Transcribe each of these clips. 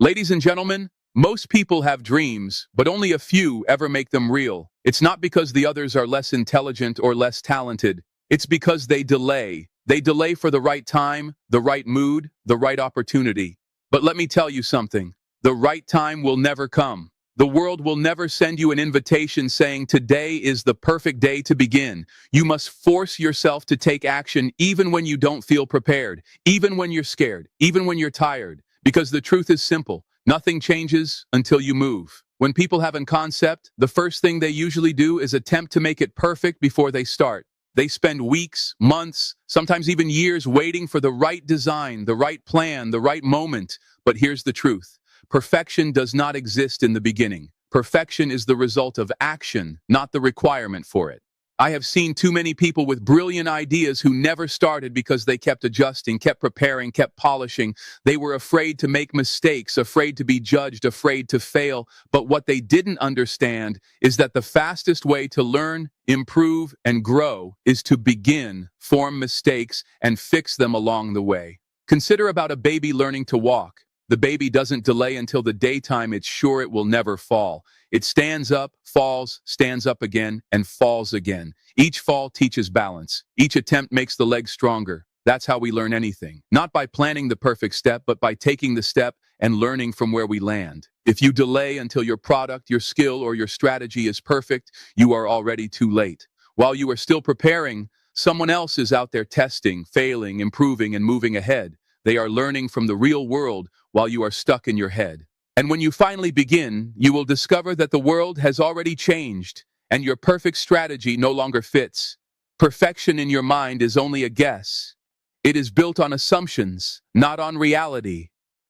Ladies and gentlemen, most people have dreams, but only a few ever make them real. It's not because the others are less intelligent or less talented. It's because they delay. They delay for the right time, the right mood, the right opportunity. But let me tell you something. The right time will never come. The world will never send you an invitation saying today is the perfect day to begin. You must force yourself to take action even when you don't feel prepared, even when you're scared, even when you're tired. Because the truth is simple. Nothing changes until you move. When people have a concept, the first thing they usually do is attempt to make it perfect before they start. They spend weeks, months, sometimes even years waiting for the right design, the right plan, the right moment. But here's the truth. Perfection does not exist in the beginning. Perfection is the result of action, not the requirement for it. I have seen too many people with brilliant ideas who never started because they kept adjusting, kept preparing, kept polishing. They were afraid to make mistakes, afraid to be judged, afraid to fail. But what they didn't understand is that the fastest way to learn, improve, and grow is to begin, form mistakes, and fix them along the way. Consider about a baby learning to walk. The baby doesn't delay until the daytime it's sure it will never fall. It stands up, falls, stands up again, and falls again. Each fall teaches balance. Each attempt makes the legs stronger. That's how we learn anything. Not by planning the perfect step, but by taking the step and learning from where we land. If you delay until your product, your skill, or your strategy is perfect, you are already too late. While you are still preparing, someone else is out there testing, failing, improving, and moving ahead. They are learning from the real world while you are stuck in your head. And when you finally begin, you will discover that the world has already changed and your perfect strategy no longer fits. Perfection in your mind is only a guess. It is built on assumptions, not on reality.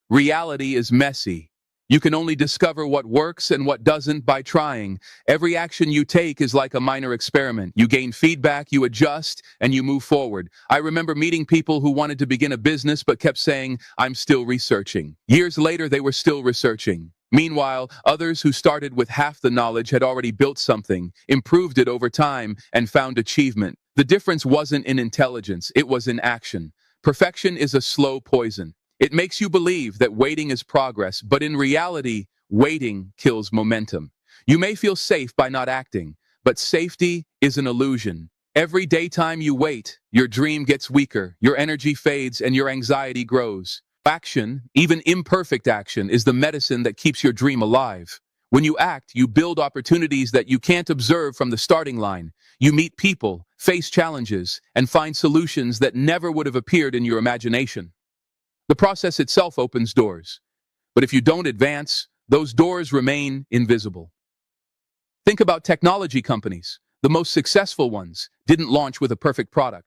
Reality is messy. You can only discover what works and what doesn't by trying. Every action you take is like a minor experiment. You gain feedback, you adjust, and you move forward. I remember meeting people who wanted to begin a business but kept saying, "I'm still researching." Years later, they were still researching. Meanwhile, others who started with half the knowledge had already built something, improved it over time, and found achievement. The difference wasn't in intelligence, it was in action. Perfection is a slow poison. It makes you believe that waiting is progress, but in reality, waiting kills momentum. You may feel safe by not acting, but safety is an illusion. Every daytime you wait, your dream gets weaker, your energy fades, and your anxiety grows. Action, even imperfect action, is the medicine that keeps your dream alive. When you act, you build opportunities that you can't observe from the starting line. You meet people, face challenges, and find solutions that never would have appeared in your imagination. The process itself opens doors, but if you don't advance, those doors remain invisible. Think about technology companies. The most successful ones didn't launch with a perfect product.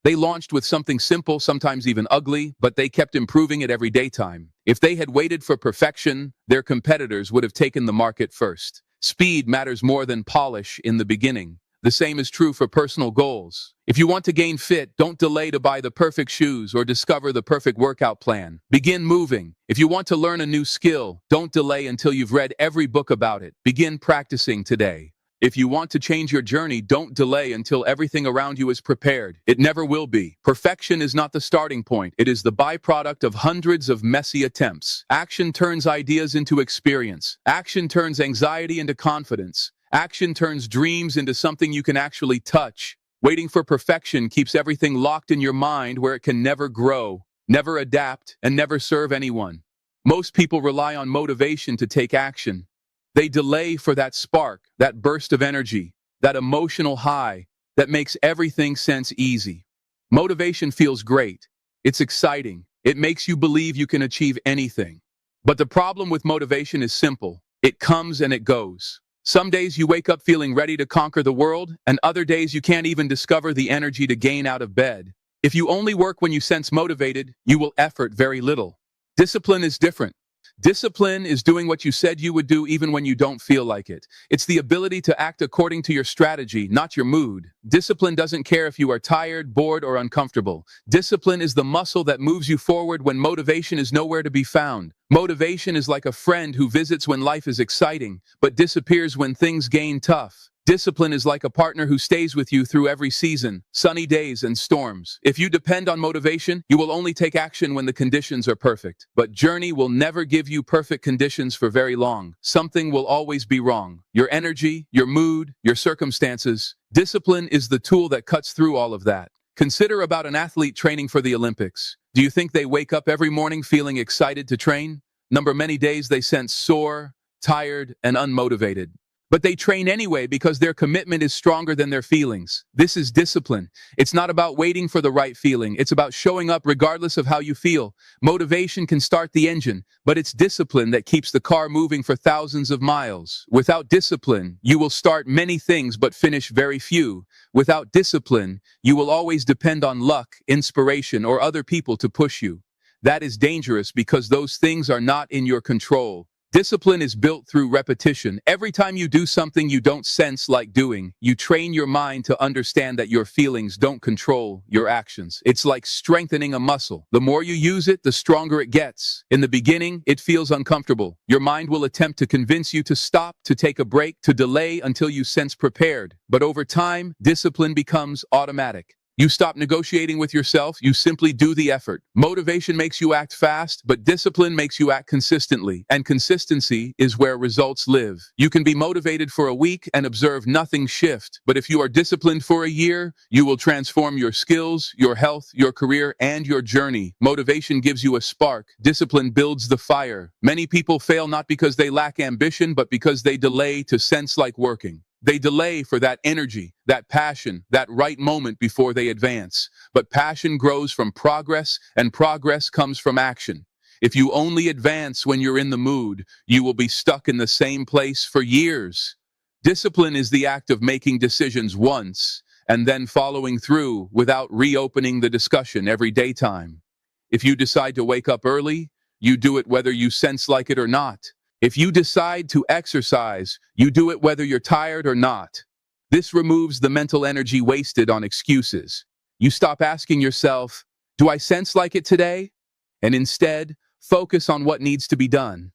They launched with something simple, sometimes even ugly, but they kept improving it every daytime. If they had waited for perfection, their competitors would have taken the market first. Speed matters more than polish in the beginning. The same is true for personal goals. If you want to gain fit, don't delay to buy the perfect shoes or discover the perfect workout plan. Begin moving. If you want to learn a new skill, don't delay until you've read every book about it. Begin practicing today. If you want to change your journey, don't delay until everything around you is prepared. It never will be. Perfection is not the starting point. It is the byproduct of hundreds of messy attempts. Action turns ideas into experience. Action turns anxiety into confidence. Action turns dreams into something you can actually touch. Waiting for perfection keeps everything locked in your mind where it can never grow, never adapt, and never serve anyone. Most people rely on motivation to take action. They delay for that spark, that burst of energy, that emotional high that makes everything sense easy. Motivation feels great. It's exciting. It makes you believe you can achieve anything. But the problem with motivation is simple. It comes and it goes. Some days you wake up feeling ready to conquer the world, and other days you can't even discover the energy to gain out of bed. If you only work when you sense motivated, you will effort very little. Discipline is different. Discipline is doing what you said you would do even when you don't feel like it. It's the ability to act according to your strategy, not your mood. Discipline doesn't care if you are tired, bored, or uncomfortable. Discipline is the muscle that moves you forward when motivation is nowhere to be found. Motivation is like a friend who visits when life is exciting, but disappears when things gain tough. Discipline is like a partner who stays with you through every season, sunny days and storms. If you depend on motivation, you will only take action when the conditions are perfect. But journey will never give you perfect conditions for very long. Something will always be wrong. Your energy, your mood, your circumstances. Discipline is the tool that cuts through all of that. Consider about an athlete training for the Olympics. Do you think they wake up every morning feeling excited to train? Many days they sense sore, tired, and unmotivated. But they train anyway because their commitment is stronger than their feelings. This is discipline. It's not about waiting for the right feeling. It's about showing up regardless of how you feel. Motivation can start the engine, but it's discipline that keeps the car moving for thousands of miles. Without discipline, you will start many things but finish very few. Without discipline, you will always depend on luck, inspiration, or other people to push you. That is dangerous because those things are not in your control. Discipline is built through repetition. Every time you do something you don't sense like doing, you train your mind to understand that your feelings don't control your actions. It's like strengthening a muscle. The more you use it, the stronger it gets. In the beginning, it feels uncomfortable. Your mind will attempt to convince you to stop, to take a break, to delay until you sense prepared. But over time, discipline becomes automatic. You stop negotiating with yourself, you simply do the effort. Motivation makes you act fast, but discipline makes you act consistently. And consistency is where results live. You can be motivated for a week and observe nothing shift. But if you are disciplined for a year, you will transform your skills, your health, your career, and your journey. Motivation gives you a spark. Discipline builds the fire. Many people fail not because they lack ambition, but because they delay to sense like working. They delay for that energy, that passion, that right moment before they advance. But passion grows from progress, and progress comes from action. If you only advance when you're in the mood, you will be stuck in the same place for years. Discipline is the act of making decisions once, and then following through without reopening the discussion every daytime. If you decide to wake up early, you do it whether you sense like it or not. If you decide to exercise, you do it whether you're tired or not. This removes the mental energy wasted on excuses. You stop asking yourself, do I sense like it today? And instead, focus on what needs to be done.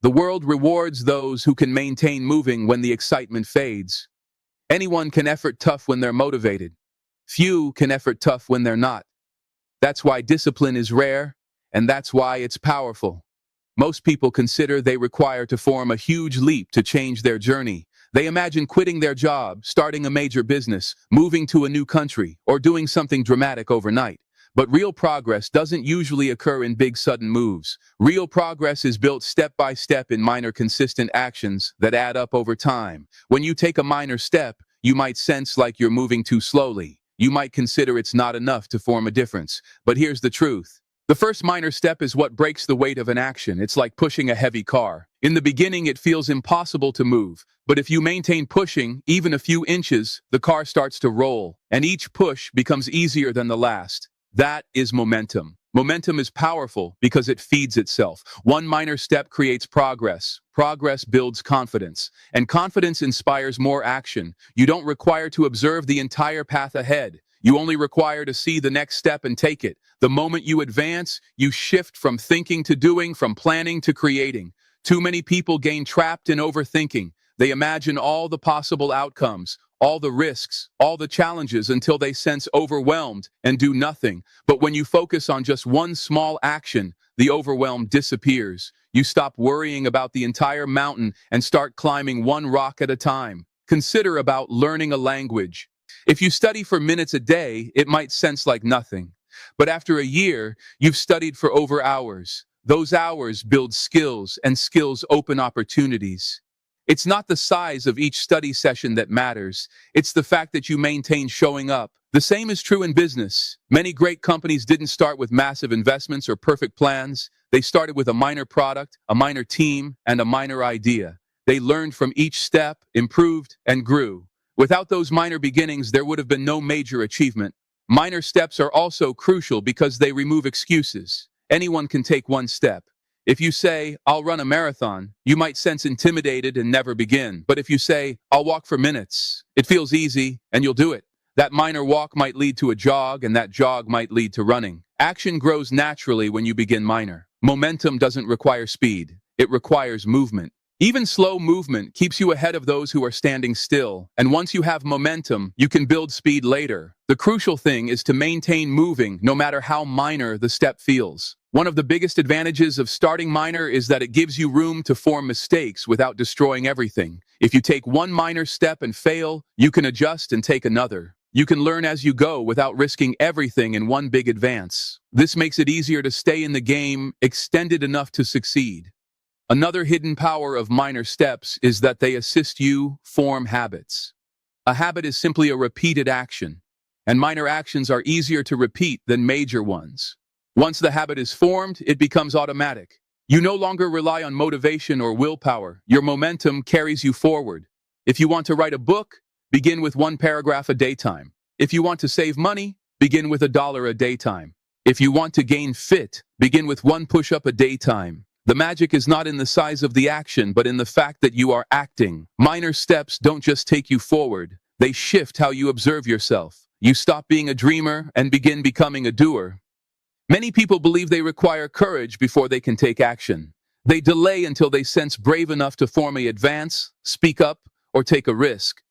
The world rewards those who can maintain moving when the excitement fades. Anyone can effort tough when they're motivated. Few can effort tough when they're not. That's why discipline is rare, and that's why it's powerful. Most people consider they require to form a huge leap to change their journey. They imagine quitting their job, starting a major business, moving to a new country, or doing something dramatic overnight. But real progress doesn't usually occur in big sudden moves. Real progress is built step by step in minor consistent actions that add up over time. When you take a minor step, you might sense like you're moving too slowly. You might consider it's not enough to form a difference. But here's the truth. The first minor step is what breaks the weight of an action. It's like pushing a heavy car. In the beginning, it feels impossible to move. But if you maintain pushing, even a few inches, the car starts to roll. And each push becomes easier than the last. That is momentum. Momentum is powerful because it feeds itself. One minor step creates progress. Progress builds confidence. And confidence inspires more action. You don't require to observe the entire path ahead. You only require to see the next step and take it. The moment you advance, you shift from thinking to doing, from planning to creating. Too many people gain trapped in overthinking. They imagine all the possible outcomes, all the risks, all the challenges until they sense overwhelmed and do nothing. But when you focus on just one small action, the overwhelm disappears. You stop worrying about the entire mountain and start climbing one rock at a time. Consider about learning a language. If you study for minutes a day, it might sense like nothing. But after a year, you've studied for over hours. Those hours build skills, and skills open opportunities. It's not the size of each study session that matters. It's the fact that you maintain showing up. The same is true in business. Many great companies didn't start with massive investments or perfect plans. They started with a minor product, a minor team, and a minor idea. They learned from each step, improved, and grew. Without those minor beginnings, there would have been no major achievement. Minor steps are also crucial because they remove excuses. Anyone can take one step. If you say, I'll run a marathon, you might sense intimidated and never begin. But if you say, I'll walk for minutes, it feels easy and you'll do it. That minor walk might lead to a jog, and that jog might lead to running. Action grows naturally when you begin minor. Momentum doesn't require speed. It requires movement. Even slow movement keeps you ahead of those who are standing still, and once you have momentum, you can build speed later. The crucial thing is to maintain moving no matter how minor the step feels. One of the biggest advantages of starting minor is that it gives you room to form mistakes without destroying everything. If you take one minor step and fail, you can adjust and take another. You can learn as you go without risking everything in one big advance. This makes it easier to stay in the game extended enough to succeed. Another hidden power of minor steps is that they assist you form habits. A habit is simply a repeated action, and minor actions are easier to repeat than major ones. Once the habit is formed, it becomes automatic. You no longer rely on motivation or willpower. Your momentum carries you forward. If you want to write a book, begin with 1 paragraph a day time. If you want to save money, begin with $1 a day time. If you want to gain fit, begin with 1 push-up a day time. The magic is not in the size of the action, but in the fact that you are acting. Minor steps don't just take you forward, they shift how you observe yourself. You stop being a dreamer and begin becoming a doer. Many people believe they require courage before they can take action. They delay until they sense brave enough to formally advance, speak up, or take a risk.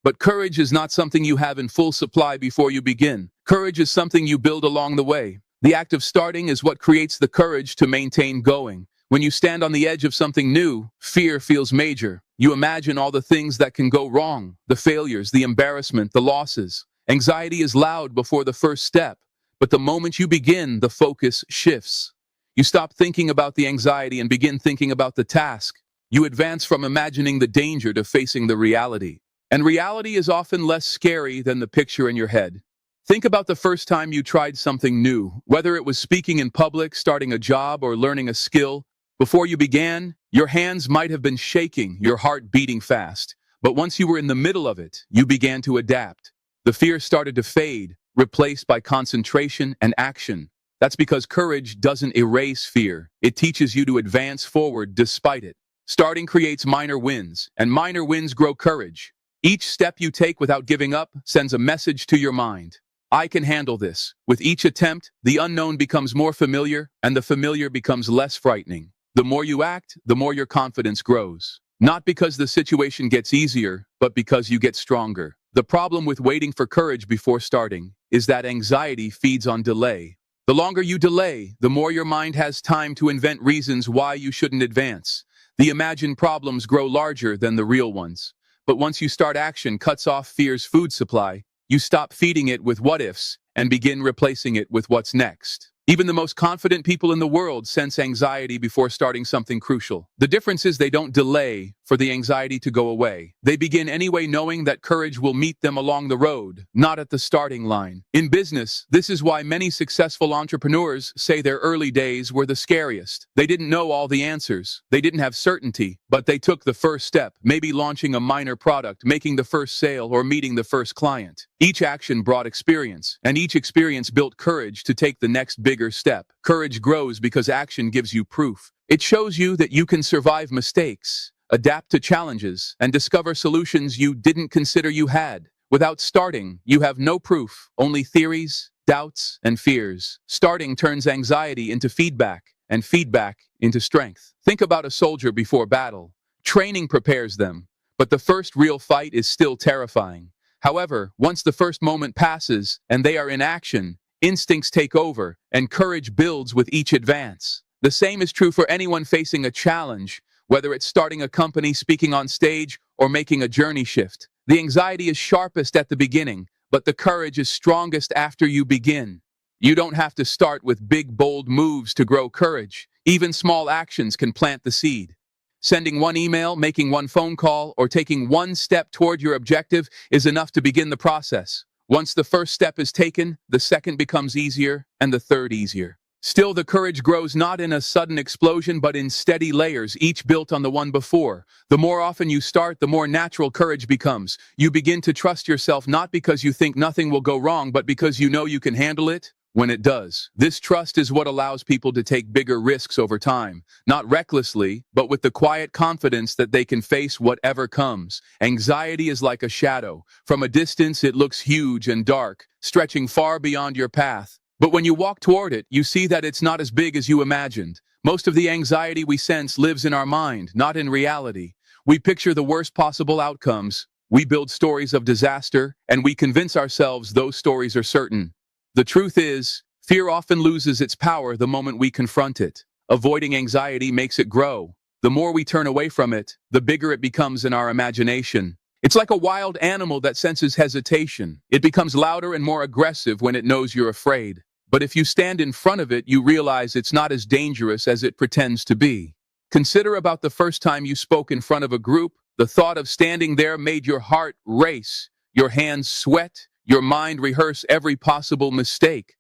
But courage is not something you have in full supply before you begin. Courage is something you build along the way. The act of starting is what creates the courage to maintain going. When you stand on the edge of something new, fear feels major. You imagine all the things that can go wrong, the failures, the embarrassment, the losses. Anxiety is loud before the first step, but the moment you begin, the focus shifts. You stop thinking about the anxiety and begin thinking about the task. You advance from imagining the danger to facing the reality. And reality is often less scary than the picture in your head. Think about the first time you tried something new, whether it was speaking in public, starting a job, or learning a skill. Before you began, your hands might have been shaking, your heart beating fast. But once you were in the middle of it, you began to adapt. The fear started to fade, replaced by concentration and action. That's because courage doesn't erase fear. It teaches you to advance forward despite it. Starting creates minor wins, and minor wins grow courage. Each step you take without giving up sends a message to your mind. I can handle this. With each attempt, the unknown becomes more familiar, and the familiar becomes less frightening. The more you act, the more your confidence grows. Not because the situation gets easier, but because you get stronger. The problem with waiting for courage before starting is that anxiety feeds on delay. The longer you delay, the more your mind has time to invent reasons why you shouldn't advance. The imagined problems grow larger than the real ones. But once you start, action cuts off fear's food supply. You stop feeding it with what-ifs and begin replacing it with what's next. Even the most confident people in the world sense anxiety before starting something crucial. The difference is they don't delay for the anxiety to go away. They begin anyway, knowing that courage will meet them along the road, not at the starting line. In business, this is why many successful entrepreneurs say their early days were the scariest. They didn't know all the answers. They didn't have certainty, but they took the first step, maybe launching a minor product, making the first sale, or meeting the first client. Each action brought experience, and each experience built courage to take the next bigger step. Courage grows because action gives you proof. It shows you that you can survive mistakes, adapt to challenges, and discover solutions you didn't consider you had. Without starting, you have no proof, only theories, doubts, and fears. Starting turns anxiety into feedback, and feedback into strength. Think about a soldier before battle. Training prepares them, but the first real fight is still terrifying. However, once the first moment passes and they are in action, instincts take over, and courage builds with each advance. The same is true for anyone facing a challenge, whether it's starting a company, speaking on stage, or making a journey shift. The anxiety is sharpest at the beginning, but the courage is strongest after you begin. You don't have to start with big, bold moves to grow courage. Even small actions can plant the seed. Sending one email, making one phone call, or taking one step toward your objective is enough to begin the process. Once the first step is taken, the second becomes easier, and the third easier. Still, the courage grows not in a sudden explosion, but in steady layers, each built on the one before. The more often you start, the more natural courage becomes. You begin to trust yourself not because you think nothing will go wrong, but because you know you can handle it when it does. This trust is what allows people to take bigger risks over time, not recklessly, but with the quiet confidence that they can face whatever comes. Anxiety is like a shadow. From a distance, it looks huge and dark, stretching far beyond your path. But when you walk toward it, you see that it's not as big as you imagined. Most of the anxiety we sense lives in our mind, not in reality. We picture the worst possible outcomes, we build stories of disaster, and we convince ourselves those stories are certain. The truth is, fear often loses its power the moment we confront it. Avoiding anxiety makes it grow. The more we turn away from it, the bigger it becomes in our imagination. It's like a wild animal that senses hesitation. It becomes louder and more aggressive when it knows you're afraid. But if you stand in front of it, you realize it's not as dangerous as it pretends to be. Consider about the first time you spoke in front of a group. The thought of standing there made your heart race, your hands sweat, your mind rehearse every possible mistake.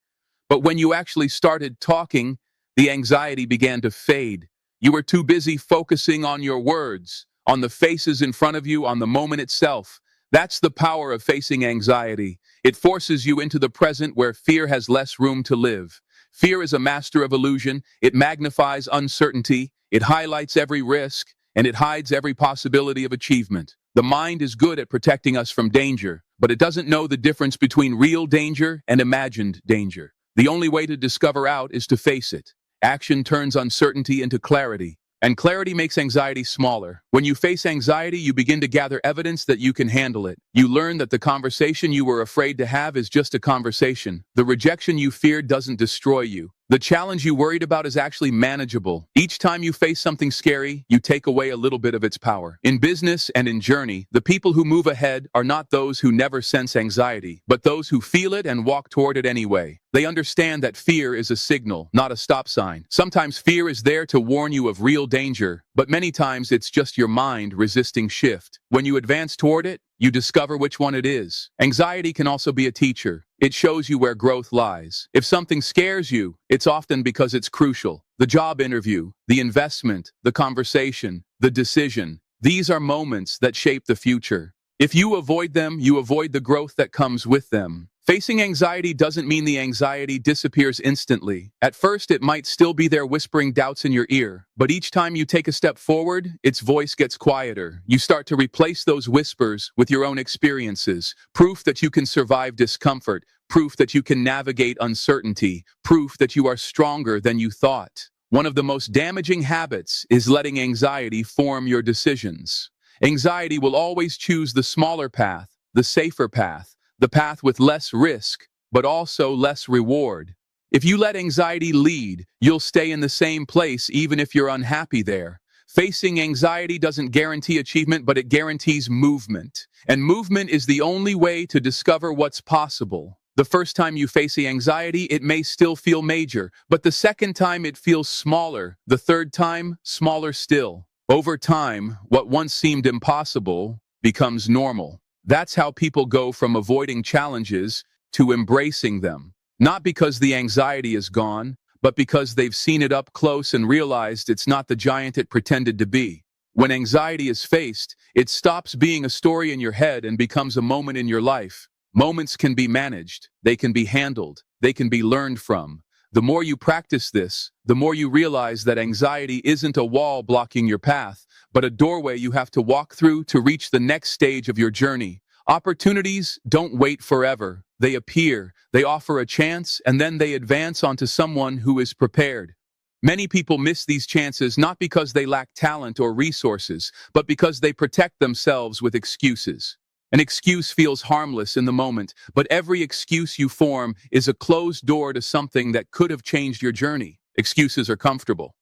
But when you actually started talking, the anxiety began to fade. You were too busy focusing on your words, on the faces in front of you, on the moment itself. That's the power of facing anxiety. It forces you into the present where fear has less room to live. Fear is a master of illusion. It magnifies uncertainty. It highlights every risk, and it hides every possibility of achievement. The mind is good at protecting us from danger, but it doesn't know the difference between real danger and imagined danger. The only way to discover out is to face it. Action turns uncertainty into clarity, and clarity makes anxiety smaller. When you face anxiety, you begin to gather evidence that you can handle it. You learn that the conversation you were afraid to have is just a conversation. The rejection you feared doesn't destroy you. The challenge you worried about is actually manageable. Each time you face something scary, you take away a little bit of its power. In business and in journey, the people who move ahead are not those who never sense anxiety, but those who feel it and walk toward it anyway. They understand that fear is a signal, not a stop sign. Sometimes fear is there to warn you of real danger, but many times it's just your mind resisting shift. When you advance toward it, you discover which one it is. Anxiety can also be a teacher. It shows you where growth lies. If something scares you, it's often because it's crucial. The job interview, the investment, the conversation, the decision. These are moments that shape the future. If you avoid them, you avoid the growth that comes with them. Facing anxiety doesn't mean the anxiety disappears instantly. At first, it might still be there whispering doubts in your ear, but each time you take a step forward, its voice gets quieter. You start to replace those whispers with your own experiences, proof that you can survive discomfort, proof that you can navigate uncertainty, proof that you are stronger than you thought. One of the most damaging habits is letting anxiety form your decisions. Anxiety will always choose the smaller path, the safer path, the path with less risk, but also less reward. If you let anxiety lead, you'll stay in the same place even if you're unhappy there. Facing anxiety doesn't guarantee achievement, but it guarantees movement. And movement is the only way to discover what's possible. The first time you face the anxiety, it may still feel major, but the second time it feels smaller, the third time, smaller still. Over time, what once seemed impossible becomes normal. That's how people go from avoiding challenges to embracing them. Not because the anxiety is gone, but because they've seen it up close and realized it's not the giant it pretended to be. When anxiety is faced, it stops being a story in your head and becomes a moment in your life. Moments can be managed, they can be handled, they can be learned from. The more you practice this, the more you realize that anxiety isn't a wall blocking your path, but a doorway you have to walk through to reach the next stage of your journey. Opportunities don't wait forever. They appear, they offer a chance, and then they advance onto someone who is prepared. Many people miss these chances not because they lack talent or resources, but because they protect themselves with excuses. An excuse feels harmless in the moment, but every excuse you form is a closed door to something that could have changed your journey. Excuses are comfortable.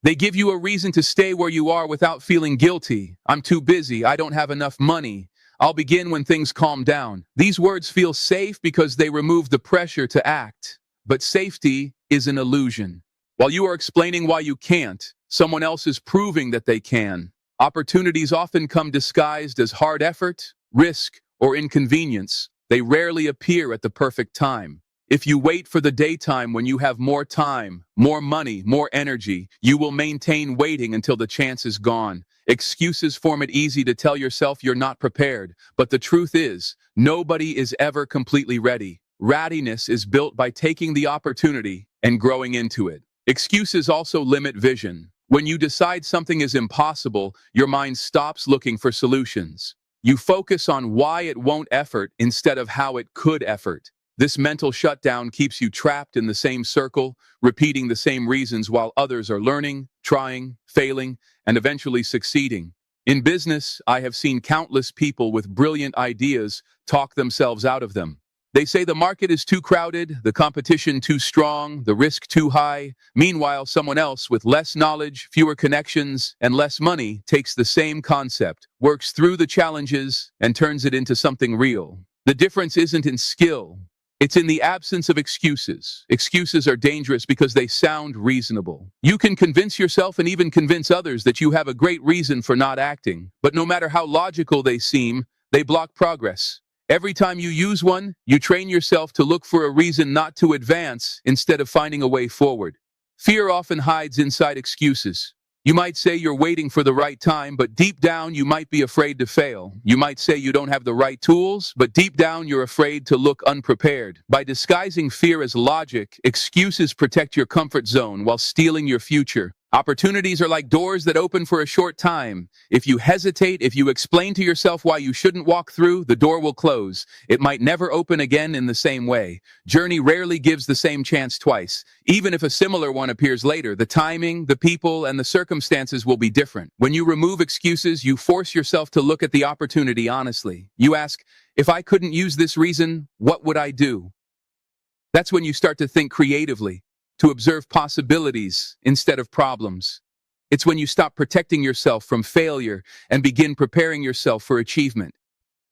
They give you a reason to stay where you are without feeling guilty. I'm too busy. I don't have enough money. I'll begin when things calm down. These words feel safe because they remove the pressure to act. But safety is an illusion. While you are explaining why you can't, someone else is proving that they can. Opportunities often come disguised as hard effort, risk, or inconvenience. They rarely appear at the perfect time. If you wait for the daytime when you have more time, more money, more energy, you will maintain waiting until the chance is gone. Excuses form it easy to tell yourself you're not prepared, but the truth is, nobody is ever completely ready. Readiness is built by taking the opportunity and growing into it. Excuses also limit vision. When you decide something is impossible, your mind stops looking for solutions. You focus on why it won't effort instead of how it could effort. This mental shutdown keeps you trapped in the same circle, repeating the same reasons while others are learning, trying, failing, and eventually succeeding. In business, I have seen countless people with brilliant ideas talk themselves out of them. They say the market is too crowded, the competition too strong, the risk too high. Meanwhile, someone else with less knowledge, fewer connections, and less money takes the same concept, works through the challenges, and turns it into something real. The difference isn't in skill. It's in the absence of excuses. Excuses are dangerous because they sound reasonable. You can convince yourself and even convince others that you have a great reason for not acting, but no matter how logical they seem, they block progress. Every time you use one, you train yourself to look for a reason not to advance instead of finding a way forward. Fear often hides inside excuses. You might say you're waiting for the right time, but deep down you might be afraid to fail. You might say you don't have the right tools, but deep down you're afraid to look unprepared. By disguising fear as logic, excuses protect your comfort zone while stealing your future. Opportunities are like doors that open for a short time. If you hesitate, if you explain to yourself why you shouldn't walk through, the door will close. It might never open again in the same way. Journey rarely gives the same chance twice. Even if a similar one appears later, the timing, the people, and the circumstances will be different. When you remove excuses, you force yourself to look at the opportunity honestly. You ask, if I couldn't use this reason, what would I do? That's when you start to think creatively, to observe possibilities instead of problems. It's when you stop protecting yourself from failure and begin preparing yourself for achievement.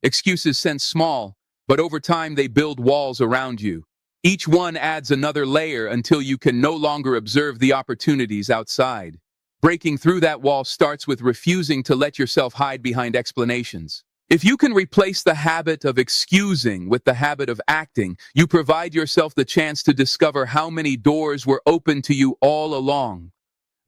Excuses sound small, but over time they build walls around you. Each one adds another layer until you can no longer observe the opportunities outside. Breaking through that wall starts with refusing to let yourself hide behind explanations. If you can replace the habit of excusing with the habit of acting, you provide yourself the chance to discover how many doors were open to you all along.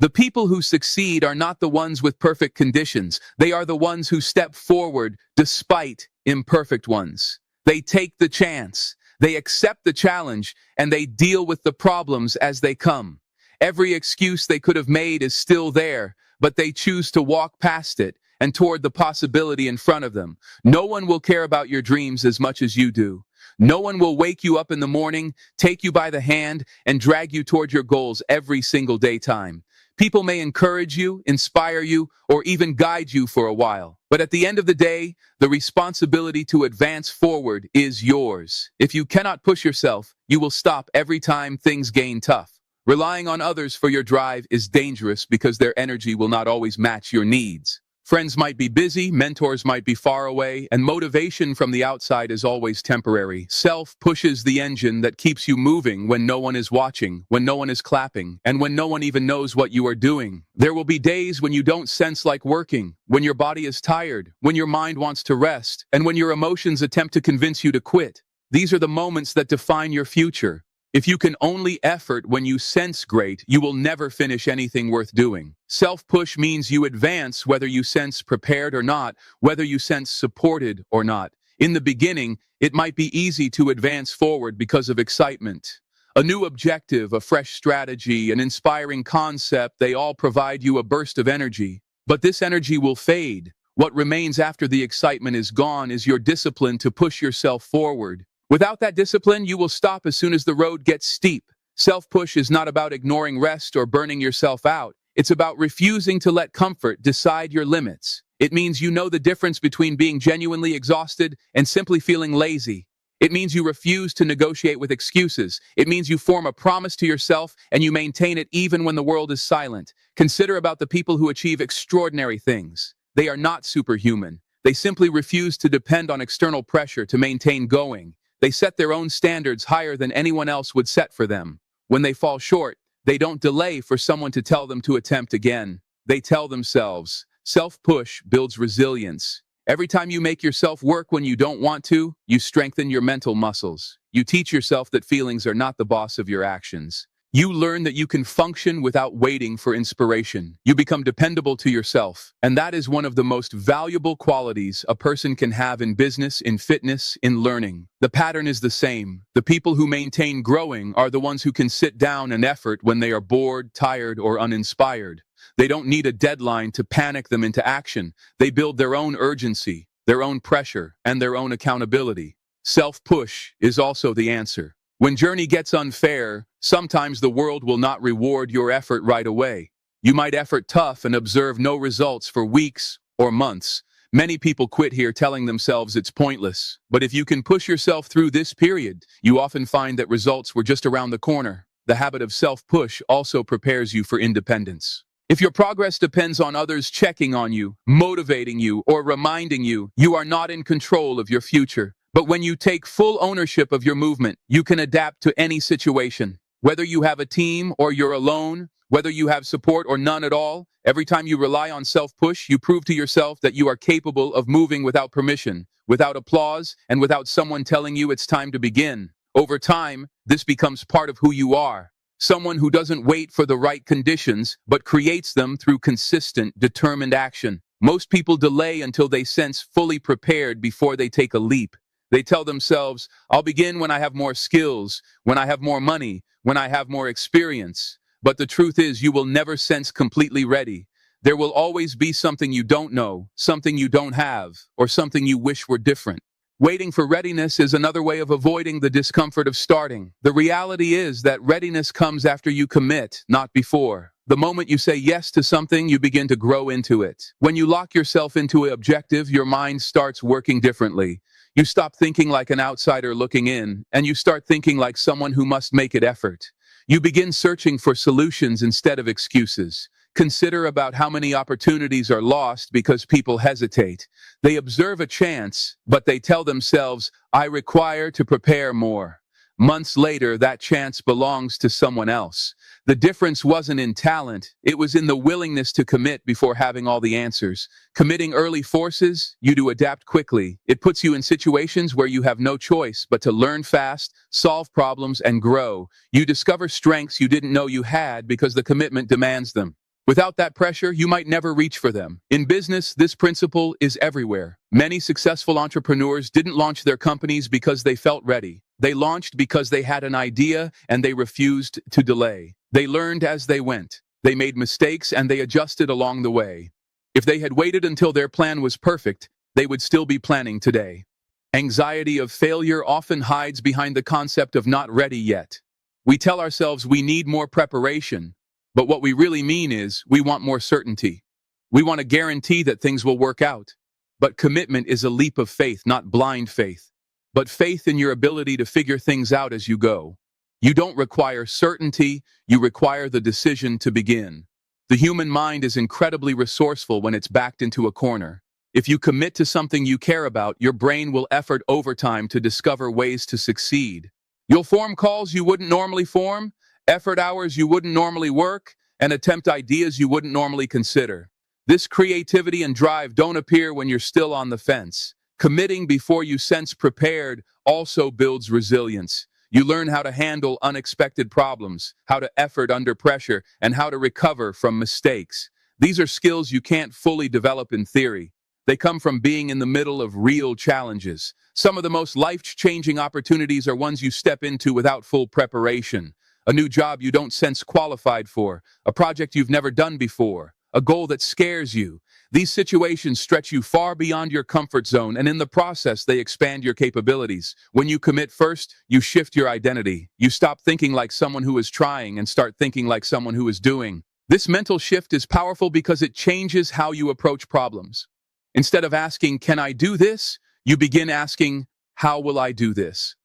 The people who succeed are not the ones with perfect conditions. They are the ones who step forward despite imperfect ones. They take the chance, they accept the challenge, and they deal with the problems as they come. Every excuse they could have made is still there, but they choose to walk past it and toward the possibility in front of them. No one will care about your dreams as much as you do. No one will wake you up in the morning, take you by the hand, and drag you toward your goals every single daytime. People may encourage you, inspire you, or even guide you for a while. But at the end of the day, the responsibility to advance forward is yours. If you cannot push yourself, you will stop every time things gain tough. Relying on others for your drive is dangerous because their energy will not always match your needs. Friends might be busy, mentors might be far away, and motivation from the outside is always temporary. Self pushes the engine that keeps you moving when no one is watching, when no one is clapping, and when no one even knows what you are doing. There will be days when you don't sense like working, when your body is tired, when your mind wants to rest, and when your emotions attempt to convince you to quit. These are the moments that define your future. If you can only effort when you sense great, you will never finish anything worth doing. Self-push means you advance whether you sense prepared or not, whether you sense supported or not. In the beginning, it might be easy to advance forward because of excitement. A new objective, a fresh strategy, an inspiring concept, they all provide you a burst of energy. But this energy will fade. What remains after the excitement is gone is your discipline to push yourself forward. Without that discipline, you will stop as soon as the road gets steep. Self-push is not about ignoring rest or burning yourself out. It's about refusing to let comfort decide your limits. It means you know the difference between being genuinely exhausted and simply feeling lazy. It means you refuse to negotiate with excuses. It means you form a promise to yourself and you maintain it even when the world is silent. Consider about the people who achieve extraordinary things. They are not superhuman. They simply refuse to depend on external pressure to maintain going. They set their own standards higher than anyone else would set for them. When they fall short, they don't delay for someone to tell them to attempt again. They tell themselves. Self-push builds resilience. Every time you make yourself work when you don't want to, you strengthen your mental muscles. You teach yourself that feelings are not the boss of your actions. You learn that you can function without waiting for inspiration. You become dependable to yourself. And that is one of the most valuable qualities a person can have in business, in fitness, in learning. The pattern is the same. The people who maintain growing are the ones who can sit down and effort when they are bored, tired, or uninspired. They don't need a deadline to panic them into action. They build their own urgency, their own pressure, and their own accountability. Self-push is also the answer. When journey gets unfair, sometimes the world will not reward your effort right away. You might effort tough and observe no results for weeks or months. Many people quit here telling themselves it's pointless. But if you can push yourself through this period, you often find that results were just around the corner. The habit of self-push also prepares you for independence. If your progress depends on others checking on you, motivating you, or reminding you, you are not in control of your future. But when you take full ownership of your movement, you can adapt to any situation. Whether you have a team or you're alone, whether you have support or none at all, every time you rely on self-push, you prove to yourself that you are capable of moving without permission, without applause, and without someone telling you it's time to begin. Over time, this becomes part of who you are. Someone who doesn't wait for the right conditions, but creates them through consistent, determined action. Most people delay until they sense fully prepared before they take a leap. They tell themselves, I'll begin when I have more skills, when I have more money, when I have more experience. But the truth is, you will never sense completely ready. There will always be something you don't know, something you don't have, or something you wish were different. Waiting for readiness is another way of avoiding the discomfort of starting. The reality is that readiness comes after you commit, not before. The moment you say yes to something, you begin to grow into it. When you lock yourself into an objective, your mind starts working differently. You stop thinking like an outsider looking in, and you start thinking like someone who must make an effort. You begin searching for solutions instead of excuses. Consider about how many opportunities are lost because people hesitate. They observe a chance, but they tell themselves, I require to prepare more. Months later, that chance belongs to someone else. The difference wasn't in talent, it was in the willingness to commit before having all the answers. Committing early forces you to adapt quickly. It puts you in situations where you have no choice but to learn fast, solve problems, and grow. You discover strengths you didn't know you had because the commitment demands them. Without that pressure, you might never reach for them. In business, this principle is everywhere. Many successful entrepreneurs didn't launch their companies because they felt ready. They launched because they had an idea and they refused to delay. They learned as they went. They made mistakes and they adjusted along the way. If they had waited until their plan was perfect, they would still be planning today. Anxiety of failure often hides behind the concept of not ready yet. We tell ourselves we need more preparation, but what we really mean is we want more certainty. We want a guarantee that things will work out. But commitment is a leap of faith, not blind faith, but faith in your ability to figure things out as you go. You don't require certainty, you require the decision to begin. The human mind is incredibly resourceful when it's backed into a corner. If you commit to something you care about, your brain will effort overtime to discover ways to succeed. You'll form calls you wouldn't normally form, effort hours you wouldn't normally work, and attempt ideas you wouldn't normally consider. This creativity and drive don't appear when you're still on the fence. Committing before you sense prepared also builds resilience. You learn how to handle unexpected problems, how to effort under pressure, and how to recover from mistakes. These are skills you can't fully develop in theory. They come from being in the middle of real challenges. Some of the most life-changing opportunities are ones you step into without full preparation. A new job you don't sense qualified for, a project you've never done before, a goal that scares you. These situations stretch you far beyond your comfort zone, and in the process, they expand your capabilities. When you commit first, you shift your identity. You stop thinking like someone who is trying and start thinking like someone who is doing. This mental shift is powerful because it changes how you approach problems. Instead of asking, can I do this? You begin asking, how will I do this?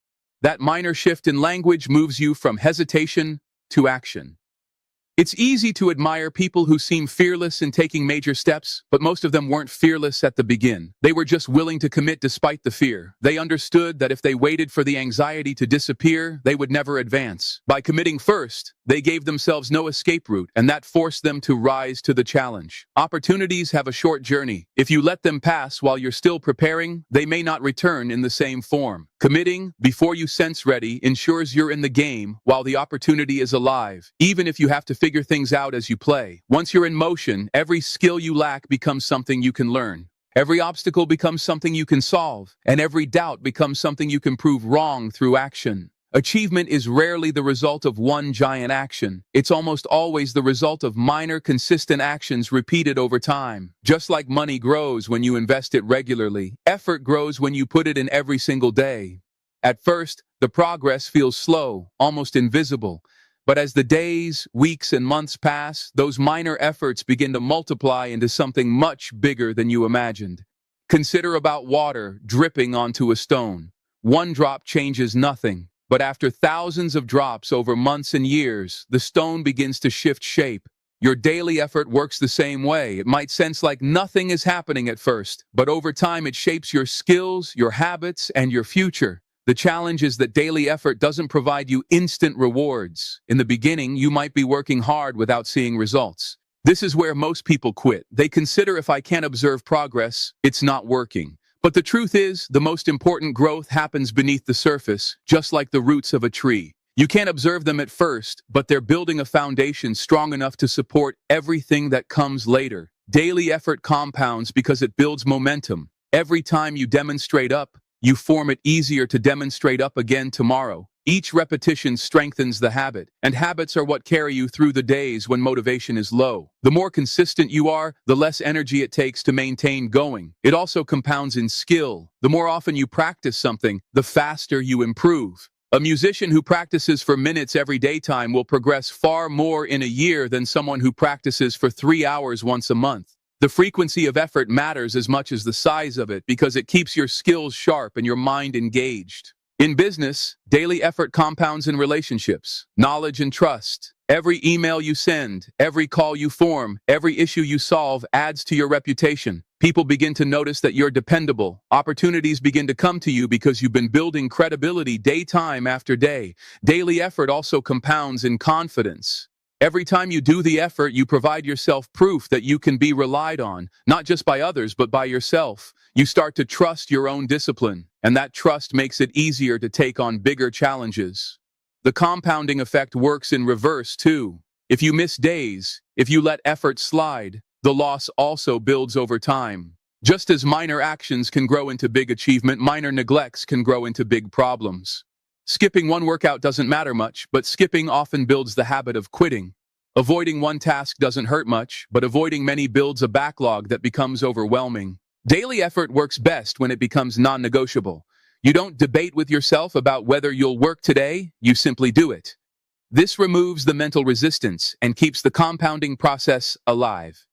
That minor shift in language moves you from hesitation to action. It's easy to admire people who seem fearless in taking major steps, but most of them weren't fearless at the begin. They were just willing to commit despite the fear. They understood that if they waited for the anxiety to disappear, they would never advance. By committing first, they gave themselves no escape route, and that forced them to rise to the challenge. Opportunities have a short journey. If you let them pass while you're still preparing, they may not return in the same form. Committing before you sense ready ensures you're in the game while the opportunity is alive, even if you have to figure things out as you play. Once you're in motion, every skill you lack becomes something you can learn. Every obstacle becomes something you can solve, and every doubt becomes something you can prove wrong through action. Achievement is rarely the result of one giant action. It's almost always the result of minor, consistent actions repeated over time. Just like money grows when you invest it regularly, effort grows when you put it in every single day. At first, the progress feels slow, almost invisible. But as the days, weeks, and months pass, those minor efforts begin to multiply into something much bigger than you imagined. Consider about water dripping onto a stone. One drop changes nothing, but after thousands of drops over months and years, the stone begins to shift shape. Your daily effort works the same way. It might sense like nothing is happening at first, but over time it shapes your skills, your habits, and your future. The challenge is that daily effort doesn't provide you instant rewards. In the beginning, you might be working hard without seeing results. This is where most people quit. They consider, if I can't observe progress, it's not working. But the truth is, the most important growth happens beneath the surface, just like the roots of a tree. You can't observe them at first, but they're building a foundation strong enough to support everything that comes later. Daily effort compounds because it builds momentum. Every time you demonstrate up, you form it easier to demonstrate up again tomorrow. Each repetition strengthens the habit, and habits are what carry you through the days when motivation is low. The more consistent you are, the less energy it takes to maintain going. It also compounds in skill. The more often you practice something, the faster you improve. A musician who practices for minutes every daytime will progress far more in a year than someone who practices for 3 hours once a month. The frequency of effort matters as much as the size of it because it keeps your skills sharp and your mind engaged. In business, daily effort compounds in relationships, knowledge and trust. Every email you send, every call you form, every issue you solve adds to your reputation. People begin to notice that you're dependable. Opportunities begin to come to you because you've been building credibility time after day. Daily effort also compounds in confidence. Every time you do the effort, you provide yourself proof that you can be relied on, not just by others, but by yourself. You start to trust your own discipline, and that trust makes it easier to take on bigger challenges. The compounding effect works in reverse, too. If you miss days, if you let effort slide, the loss also builds over time. Just as minor actions can grow into big achievement, minor neglects can grow into big problems. Skipping one workout doesn't matter much, but skipping often builds the habit of quitting. Avoiding one task doesn't hurt much, but avoiding many builds a backlog that becomes overwhelming. Daily effort works best when it becomes non-negotiable. You don't debate with yourself about whether you'll work today, you simply do it. This removes the mental resistance and keeps the compounding process alive.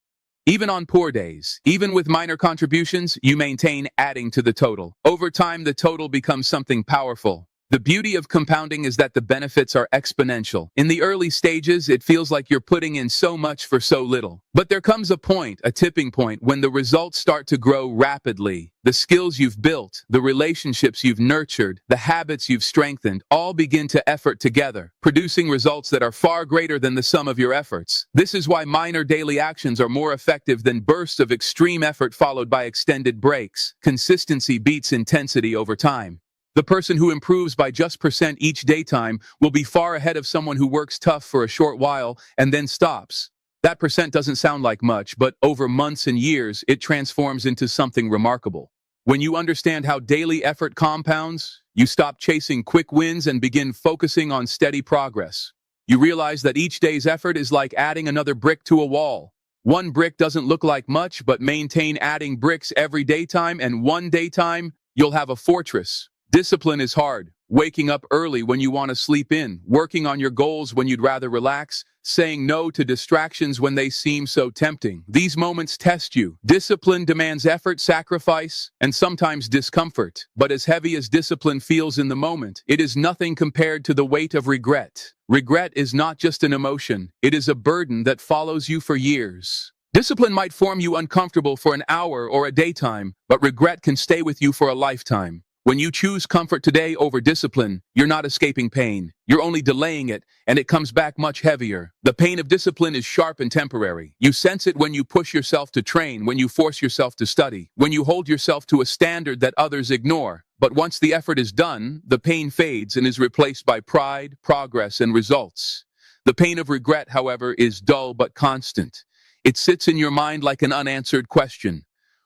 Even on poor days, even with minor contributions, you maintain adding to the total. Over time, the total becomes something powerful. The beauty of compounding is that the benefits are exponential. In the early stages, it feels like you're putting in so much for so little. But there comes a point, a tipping point, when the results start to grow rapidly. The skills you've built, the relationships you've nurtured, the habits you've strengthened, all begin to effort together, producing results that are far greater than the sum of your efforts. This is why minor daily actions are more effective than bursts of extreme effort followed by extended breaks. Consistency beats intensity over time. The person who improves by just % each daytime will be far ahead of someone who works tough for a short while and then stops. That % doesn't sound like much, but over months and years, it transforms into something remarkable. When you understand how daily effort compounds, you stop chasing quick wins and begin focusing on steady progress. You realize that each day's effort is like adding another brick to a wall. One brick doesn't look like much, but maintain adding bricks every daytime, and one daytime, you'll have a fortress. Discipline is hard. Waking up early when you want to sleep in, working on your goals when you'd rather relax, saying no to distractions when they seem so tempting. These moments test you. Discipline demands effort, sacrifice, and sometimes discomfort. But as heavy as discipline feels in the moment, it is nothing compared to the weight of regret. Regret is not just an emotion. It is a burden that follows you for years. Discipline might form you uncomfortable for an hour or a daytime, but regret can stay with you for a lifetime. When you choose comfort today over discipline, you're not escaping pain. You're only delaying it, and it comes back much heavier. The pain of discipline is sharp and temporary. You sense it when you push yourself to train, when you force yourself to study, when you hold yourself to a standard that others ignore. But once the effort is done, the pain fades and is replaced by pride, progress, and results. The pain of regret, however, is dull but constant. It sits in your mind like an unanswered question.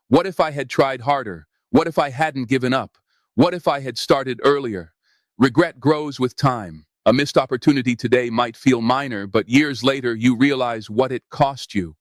What if I had tried harder? What if I hadn't given up? What if I had started earlier? Regret grows with time. A missed opportunity today might feel minor, but years later you realize what it cost you.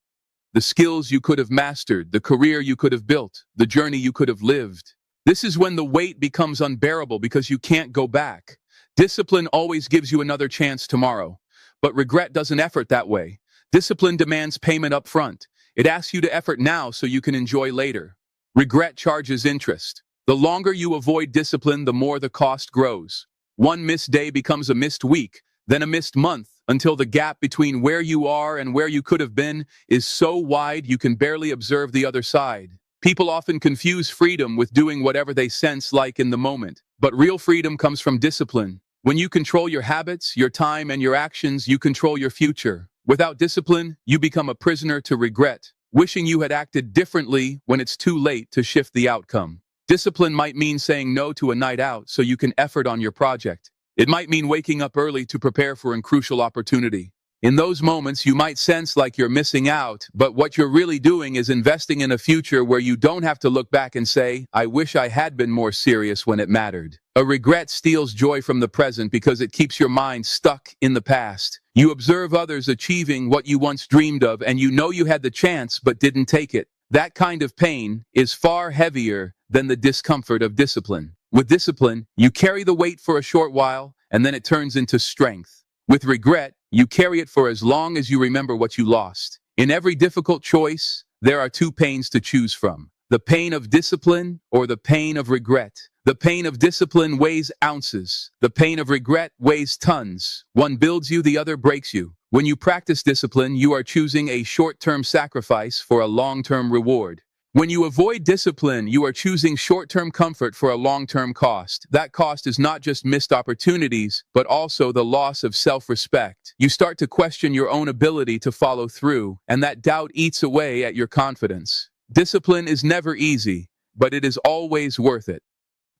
The skills you could have mastered, the career you could have built, the journey you could have lived. This is when the wait becomes unbearable because you can't go back. Discipline always gives you another chance tomorrow, but regret doesn't effort that way. Discipline demands payment up front. It asks you to effort now so you can enjoy later. Regret charges interest. The longer you avoid discipline, the more the cost grows. One missed day becomes a missed week, then a missed month, until the gap between where you are and where you could have been is so wide you can barely observe the other side. People often confuse freedom with doing whatever they sense like in the moment, but real freedom comes from discipline. When you control your habits, your time, and your actions, you control your future. Without discipline, you become a prisoner to regret, wishing you had acted differently when it's too late to shift the outcome. Discipline might mean saying no to a night out so you can effort on your project. It might mean waking up early to prepare for a crucial opportunity. In those moments, you might sense like you're missing out, but what you're really doing is investing in a future where you don't have to look back and say, I wish I had been more serious when it mattered. A regret steals joy from the present because it keeps your mind stuck in the past. You observe others achieving what you once dreamed of, and you know you had the chance but didn't take it. That kind of pain is far heavier than the discomfort of discipline. With discipline, you carry the weight for a short while, and then it turns into strength. With regret, you carry it for as long as you remember what you lost. In every difficult choice, there are two pains to choose from: the pain of discipline or the pain of regret. The pain of discipline weighs ounces. The pain of regret weighs tons. One builds you, the other breaks you. When you practice discipline, you are choosing a short-term sacrifice for a long-term reward. When you avoid discipline, you are choosing short-term comfort for a long-term cost. That cost is not just missed opportunities, but also the loss of self-respect. You start to question your own ability to follow through, and that doubt eats away at your confidence. Discipline is never easy, but it is always worth it.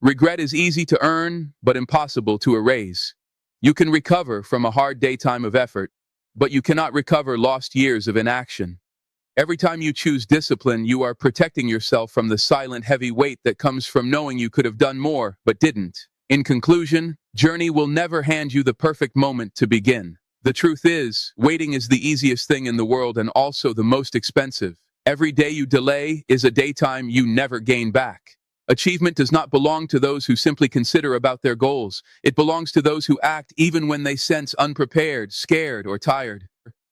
Regret is easy to earn, but impossible to erase. You can recover from a hard daytime of effort, but you cannot recover lost years of inaction. Every time you choose discipline, you are protecting yourself from the silent heavy weight that comes from knowing you could have done more, but didn't. In conclusion, journey will never hand you the perfect moment to begin. The truth is, waiting is the easiest thing in the world and also the most expensive. Every day you delay is a daytime you never gain back. Achievement does not belong to those who simply consider about their goals. It belongs to those who act even when they sense unprepared, scared, or tired.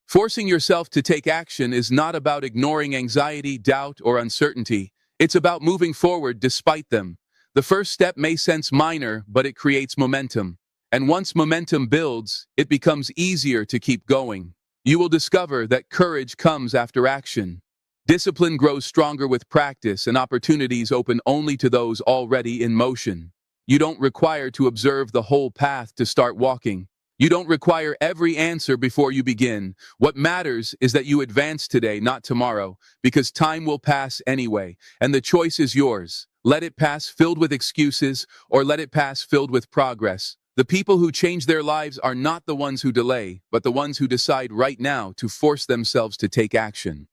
Forcing yourself to take action is not about ignoring anxiety, doubt, or uncertainty. It's about moving forward despite them. The first step may sense minor, but it creates momentum. And once momentum builds, it becomes easier to keep going. You will discover that courage comes after action. Discipline grows stronger with practice, and opportunities open only to those already in motion. You don't require to observe the whole path to start walking. You don't require every answer before you begin. What matters is that you advance today, not tomorrow, because time will pass anyway, and the choice is yours. Let it pass filled with excuses, or let it pass filled with progress. The people who change their lives are not the ones who delay, but the ones who decide right now to force themselves to take action.